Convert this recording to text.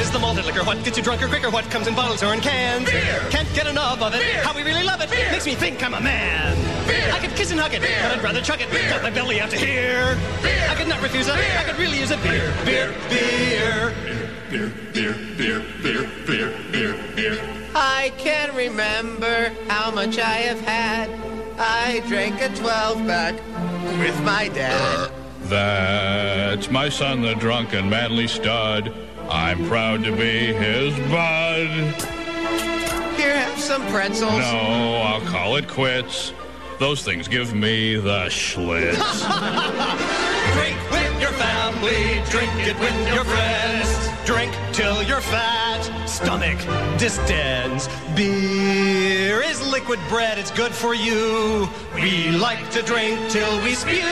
is the malted liquor. What gets you drunker quicker? What comes in bottles or in cans? Beer. Can't get enough of it. Beer. How we really love it. Beer. Makes me think I'm a man. Beer. I could kiss and hug it, Beer. but I'd rather chuck it. Beer. Got my belly out to here. Beer. I could not refuse it. Beer. I could really use a beer. Beer. Beer. Beer, beer, beer, beer, beer, beer, beer. I can't remember how much I have had. I drank a 12-pack with my dad. That's my son, the drunken manly stud. I'm proud to be his bud. Here, have some pretzels. No, I'll call it quits. Those things give me the schlitz. Drink with your family, drink it with your friends. Drink till you're fat, stomach distends. Beer is liquid bread, it's good for you. We like to drink till we spew.